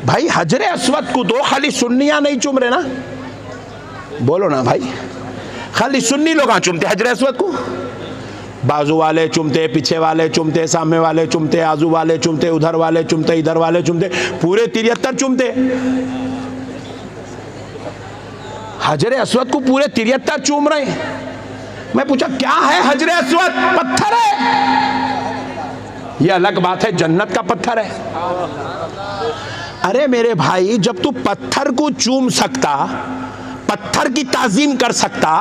भाई हजरे अस्वद को तो खाली सुन्नियां नहीं चूम रहे ना, बोलो ना भाई, खाली सुन्नी लोग चूमते हजरे अस्वद को, बाजू वाले चूमते, पीछे वाले चूमते, सामने वाले चूमते, आजू वाले चूमते, उधर वाले चूमते, इधर वाले चूमते, पूरे 73 चूमते। हजरे अस्वद को पूरे 73 चूम रहे हैं। मैं पूछा क्या है हजरे अस्वद? पत्थर है। ये अलग बात है जन्नत का पत्थर है। अरे मेरे भाई, जब तू पत्थर को चूम सकता, पत्थर की ताजीम कर सकता,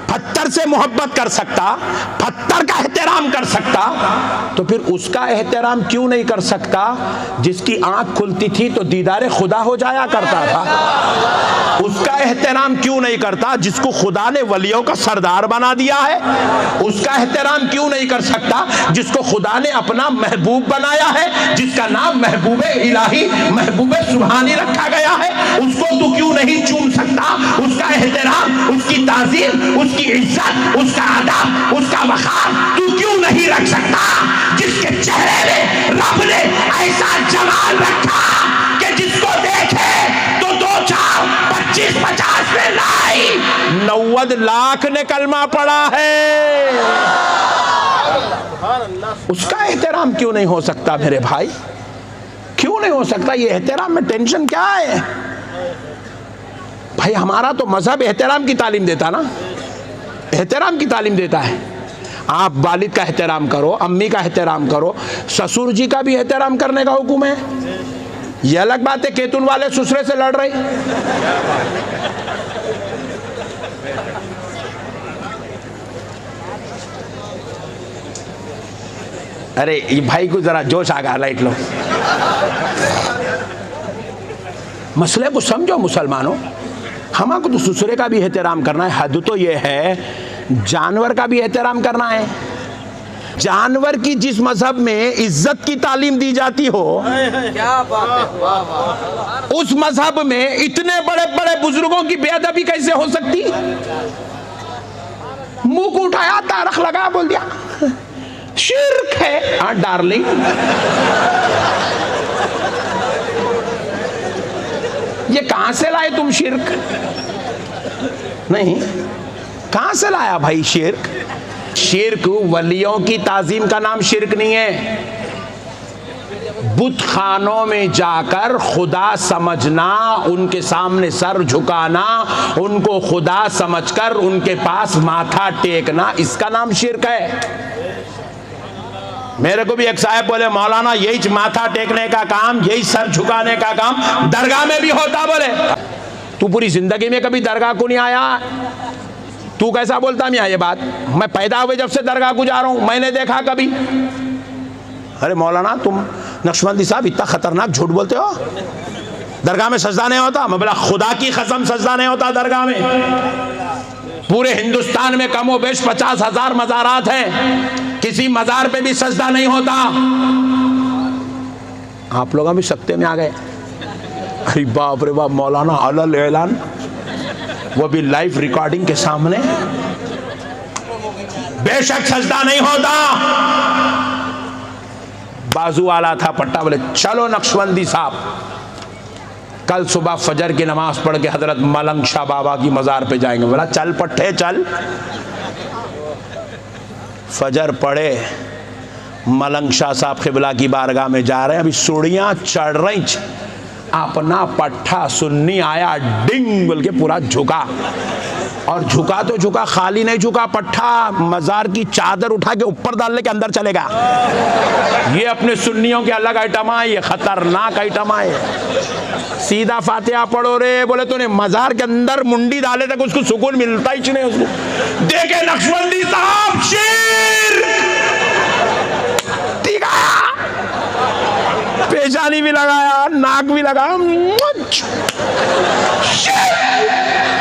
पत्थर से मोहब्बत कर सकता, पत्थर का एहतराम कर सकता, तो फिर उसका एहतराम क्यों नहीं कर सकता जिसकी आंख खुलती थी तो दीदारे खुदा हो जाया करता था? उसका एहतराम क्यों नहीं करता जिसको खुदा ने वलियों का सरदार बना दिया है? उसका एहतराम क्यों नहीं कर सकता जिसको खुदा ने अपना महबूब बनाया है, जिसका नाम महबूबे इलाही, महबूबे सुभानी रखा गया है? उसको तू क्यों नहीं चूम सकता? उसका एहतराम, उसकी ताजीम, उसकी इज्जत, उसका अदब, उसका वक़ार तू क्यों नहीं रख सकता जिसके चेहरे में रब ने ऐसा जमाल रखा कि जिसको देखे तो 2, 4, 25, 50 में लाई 90 लाख ने कलमा पढ़ा है। उसका एहतराम क्यों नहीं हो सकता मेरे भाई? क्यों नहीं हो सकता? ये एहतराम में टेंशन क्या है भाई? हमारा तो मजहब एहतराम की तालीम देता ना, एहतराम की तालीम देता है। आप वालिद का एहतराम करो, अम्मी का एहतराम करो, ससुर जी का भी एहतराम करने का हुक्म है। ये अलग बात है केतुन वाले ससुरे से लड़ रहे। अरे ये भाई को जरा जोश आ गया, लाइट लो। मसले को समझो मुसलमानों, हमको तो ससुरे का भी एहतराम करना है। हद तो ये है जानवर का भी एहतराम करना है। जानवर की जिस मजहब में इज्जत की तालीम दी जाती हो, क्या बात है, उस मजहब में इतने बड़े बड़े बुजुर्गों की बेअदबी कैसे हो सकती? मुंह को उठाया, तारख लगा, बोल दिया शिर्क है। हाँ डार्लिंग, ये कहां से लाए तुम शिर्क? नहीं, कहां से लाया भाई शिर्क? शिर्क वलियों की ताजीम का नाम शिर्क नहीं है। बुत खानों में जाकर खुदा समझना, उनके सामने सर झुकाना, उनको खुदा समझकर उनके पास माथा टेकना, इसका नाम शिर्क है। मेरे को भी एक साहब बोले, मौलाना यही माथा टेकने का काम, यही सर झुकाने का काम दरगाह में भी होता। बोले तू पूरी जिंदगी में कभी दरगाह को नहीं आया? तू कैसा बोलता मैं ये बात? मैं पैदा हुए जब से दरगाह को जा रहा हूं, मैंने देखा कभी? अरे मौलाना तुम नक्शबंदी साहब इतना खतरनाक झूठ बोलते हो, दरगाह में सजदा नहीं होता। मैं बोला खुदा की कसम सजदा नहीं होता दरगाह में। पूरे हिंदुस्तान में कमो बेश 50,000 मज़ारात हैं, किसी मज़ार पे भी सजदा नहीं होता। आप लोग भी सख्ते में आ गए। अरे बाप रे बाप, मौलाना अलल ऐलान, वो भी लाइव रिकॉर्डिंग के सामने। बेशक सजदा नहीं होता। बाजू वाला था पट्टा, बोले चलो नक्शबंदी साहब कल सुबह फजर की नमाज पढ़ के हजरत मलंग शाह बाबा की मज़ार पे जाएंगे। बोला चल पट्टे चल। फजर पढ़े, मलंग शाह साहब क़िबला की बारगाह में जा रहे हैं, अभी सूढ़ियाँ चढ़ रही, अपना पट्टा सुन्नी आया, डिंग बोल के पूरा झुका। और झुका तो झुका, खाली नहीं झुका, पट्टा मज़ार की चादर उठा के ऊपर डालने के अंदर चलेगा। ये अपने सुन्नियों के अलग आइटम है, ये खतरनाक आइटम है। सीधा फातिहा पढ़ो रे, बोले तूने मज़ार के अंदर मुंडी डाले तक उसको सुकून मिलता ही नहीं। उसको देखे नक्शबंदी साहब शिर्क, ठीक है, पेशानी भी लगाया, नाक भी लगाया,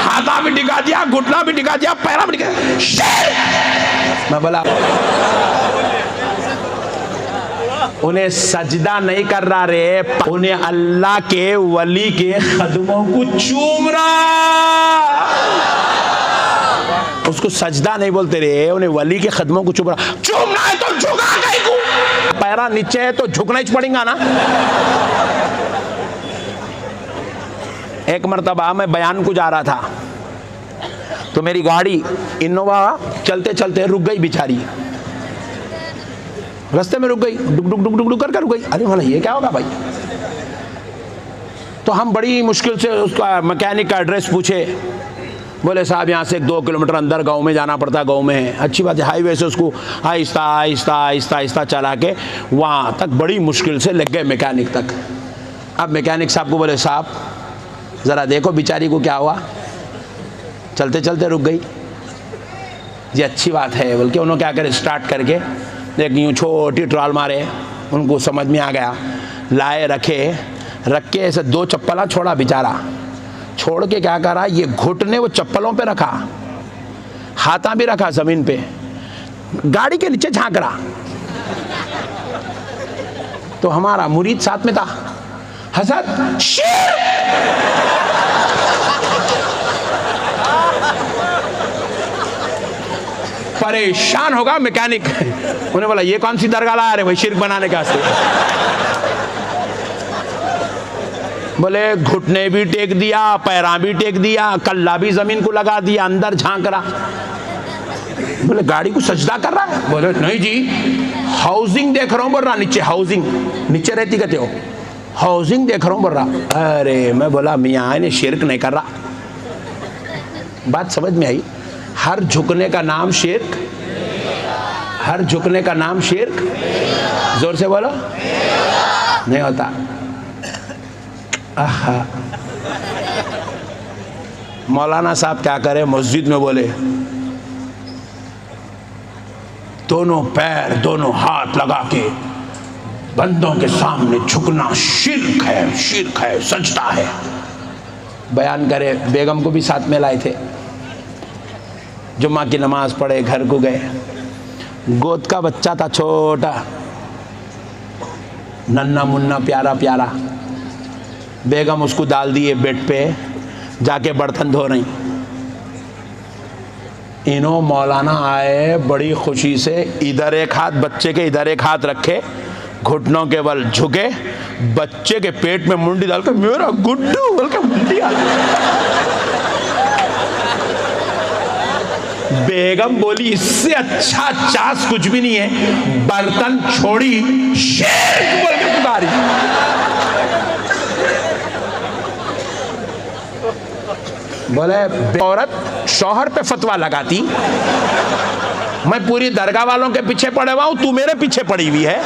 हाथा भी टिका दिया, घुटना भी टिका दिया, पैरा भी टिका दिया। मैं बोला उन्हें सजदा नहीं कर रहा रे, उन्हें अल्लाह के वली के कदमों को चूम रहा। उसको सजदा नहीं बोलते रे, उन्हें वली के कदमों को चूम रहा। चूमना है तो झुका कहीं को, पैरा नीचे है तो झुकना ही पड़ेगा ना। एक मरतबा मैं बयान को जा रहा था तो मेरी गाड़ी इनोवा चलते चलते रुक गई बेचारी, रास्ते में रुक गई, डुक डुक डुक डुक डुक करके रुक गई। अरे भला ये क्या होगा भाई? तो हम बड़ी मुश्किल से उसका मैकेनिक का एड्रेस पूछे। बोले साहब यहाँ से 2 किलोमीटर अंदर गांव में जाना पड़ता है, गांव में है। अच्छी बात है, हाईवे से उसको आहिस्ता आहिस्ता आहिस्ता आहिस्ता चला के वहाँ तक बड़ी मुश्किल से लग गए मैकेनिक तक। अब मैकेनिक साहब को बोले साहब ज़रा देखो बेचारी को क्या हुआ, चलते चलते रुक गई जी। अच्छी बात है बल्कि उन्होंने क्या करे, स्टार्ट करके एक यूँ छोटी ट्रॉल मारे, उनको समझ में आ गया, लाए रख के ऐसे 2 चप्पला छोड़ा बेचारा, छोड़ के क्या करा, ये घुटने वो चप्पलों पे रखा, हाथा भी रखा जमीन पे, गाड़ी के नीचे झांक रहा। तो हमारा मुरीद साथ में था, हजरत शेर परेशान होगा मैकेनिक। उन्हें बोला ये कौन सी दरगाह ला रहे भाई शिर्क बनाने का वास्ते? बोले घुटने भी टेक दिया, पैरा भी टेक दिया, कल्ला भी जमीन को लगा दिया, अंदर झांक रहा। बोले गाड़ी को सजदा कर रहा है? बोले नहीं जी हाउसिंग देख रहा हूं, बोल रहा नीचे हाउसिंग, नीचे रहती कहते हो, हाउसिंग देख रहा हूं बोल रहा। अरे मैं बोला मियाँ ने शिर्क नहीं कर रहा। बात समझ में आई? हर झुकने का नाम शिर्क, हर झुकने का नाम शिर्क। जोर से बोलो, नहीं होता। आहा। मौलाना साहब क्या करे, मस्जिद में बोले दोनों पैर दोनों हाथ लगा के बंदों के सामने झुकना शिर्क है, शिर्क है, सजदा है। बयान करे, बेगम को भी साथ में लाए थे, जुम्मा की नमाज पढ़े, घर को गए, गोद का बच्चा था छोटा, नन्ना मुन्ना प्यारा प्यारा। बेगम उसको डाल दिए बेड पे, जाके बर्तन धो रही। इन्हों मौलाना आए बड़ी खुशी से, इधर एक हाथ बच्चे के इधर एक हाथ रखे, घुटनों के बल झुके, बच्चे के पेट में मुंडी डालकर मेरा गुड्डू बोल के मुंडी आ। बेगम बोली इससे अच्छा चास कुछ भी नहीं है, बर्तन छोड़ी शेर बोल के पुकारी। बोले औरत शौहर पे फतवा लगाती, मैं पूरी दरगाह वालों के पीछे पड़े हुआ हूं, तू मेरे पीछे पड़ी हुई है।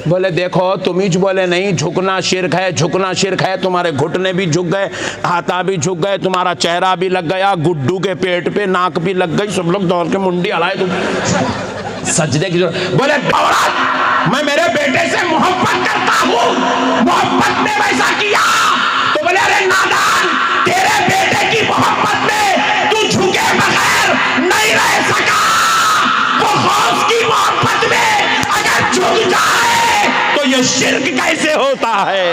बोले देखो तुम ही बोले नहीं झुकना शिर्क है, झुकना शिर्क है। तुम्हारे घुटने भी झुक गए, हाथा भी झुक गए, तुम्हारा चेहरा भी लग गया, गुड्डू के पेट पे नाक भी लग गई, सब लोग दौड़ के मुंडी हलाए तुम सजदे की जरूरत। बोले मैं मेरे बेटे से मोहब्बत करता हूँ, मोहब्बत में वैसा किया। तो बोले अरे नादान, तेरे बेटे की मोहब्बत में तू झुके बगैर नहीं रह सका। वो गौस की मोहब्बत में अगर झुक जाए तो ये शिर्क कैसे होता है?